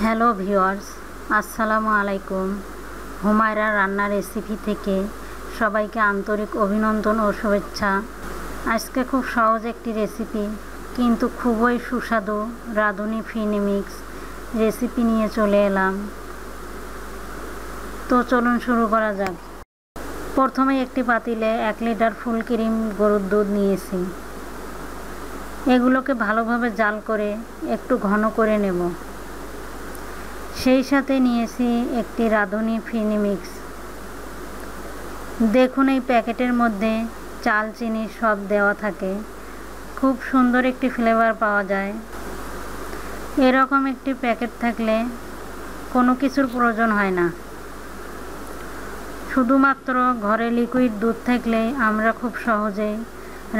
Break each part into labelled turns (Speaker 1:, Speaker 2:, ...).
Speaker 1: Hello viewers, আসসালামু আলাইকুম। হুমায়রা রান্না রেসিপি থেকে সবাইকে আন্তরিক অভিনন্দন ও শুভেচ্ছা। আজকে খুব সহজ একটি রেসিপি কিন্তু খুবই সুস্বাদু রাঁধুনি ফিরনি মিক্স রেসিপি নিয়ে চলে এলাম। তো চলুন শুরু করা যাক। প্রথমে একটি পাতিলে 1 লিটার ফুল ক্রিম গরুর দুধ নিয়েছি। এগুলোকে ভালোভাবে জাল করে একটু ঘন করে নেব। সেই সাথে নিয়েছি একটি রাঁধুনি ফিরনি মিক্স। দেখুন, এই প্যাকেটের মধ্যে চাল চিনি সব দেওয়া থাকে। খুব সুন্দর একটি ফ্লেভার পাওয়া যায়। এরকম একটি প্যাকেট থাকলে কোনো কিছুর প্রয়োজন হয় না। শুধুমাত্র ঘরে লিকুইড দুধ থাকলেই আমরা খুব সহজেই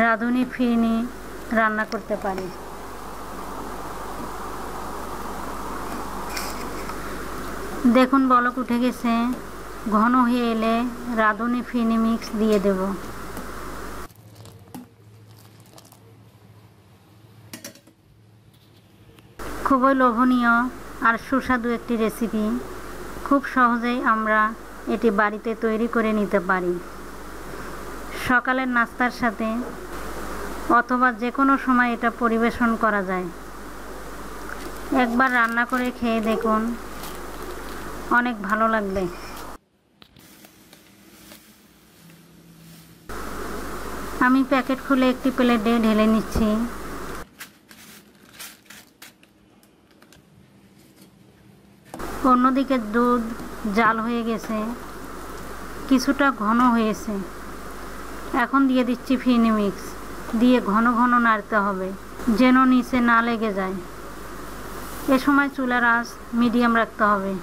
Speaker 1: রাঁধুনি ফিরনি রান্না করতে পারি। দেখুন, বলক উঠে গেছে। ঘন হয়ে এলে রাঁধুনি ফিরনি মিক্স দিয়ে দেব। খুবই লোভনীয় আর সুস্বাদু একটি রেসিপি। খুব সহজেই আমরা এটি বাড়িতে তৈরি করে নিতে পারি। সকালের নাস্তার সাথে অথবা যে কোনো সময় এটা পরিবেশন করা যায়। একবার রান্না করে খেয়ে দেখুন, অনেক ভালো লাগবে। আমি প্যাকেট খুলে একটি প্লেটে ঢেলে নিচ্ছি। অন্যদিকে দুধ জাল হয়ে গেছে, কিছুটা ঘন হয়েছে। এখন দিয়ে দিচ্ছি ফিরনি মিক্স। দিয়ে ঘন ঘন নাড়তে হবে যেন নিচে না লেগে যায়। এ সময় চুলার আঁচ মিডিয়াম রাখতে হবে।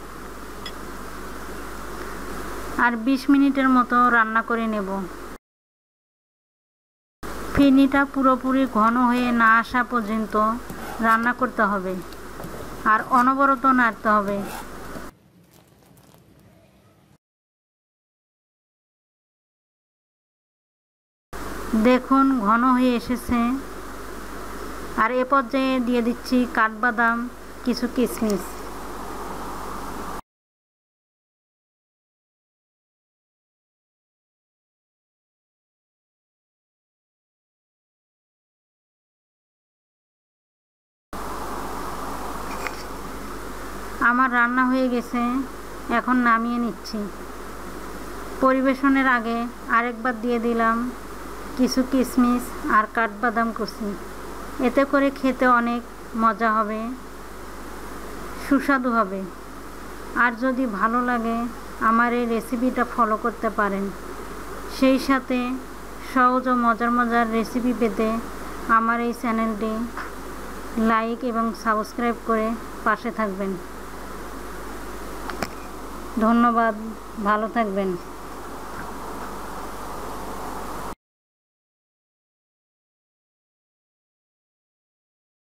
Speaker 1: আর 20 মিনিটের মতো রান্না করে নেব। ফিরনিটা পুরোপুরি ঘন হয়ে না আসা পর্যন্ত রান্না করতে হবে আর অনবরত নাড়তে হবে। দেখুন, ঘন হয়ে এসেছে। আর এ পর্যায়ে দিয়ে দিচ্ছি কাঠবাদাম, কিছু কিশমিশ। আমার রান্না হয়ে গেছে, এখন নামিয়ে নিচ্ছি। পরিবেশনের আগে আরেকবার দিয়ে দিলাম কিছু কিশমিশ আর কাঠবাদাম কুচি। এতে করে খেতে অনেক মজা হবে, সুস্বাদু হবে। আর যদি ভালো লাগে আমার এই রেসিপিটা ফলো করতে পারেন। সেই সাথে সহজ ও মজার মজার রেসিপি পেতে আমার এই চ্যানেলটি লাইক এবং সাবস্ক্রাইব করে পাশে থাকবেন। ধন্যবাদ, ভালো থাকবেন।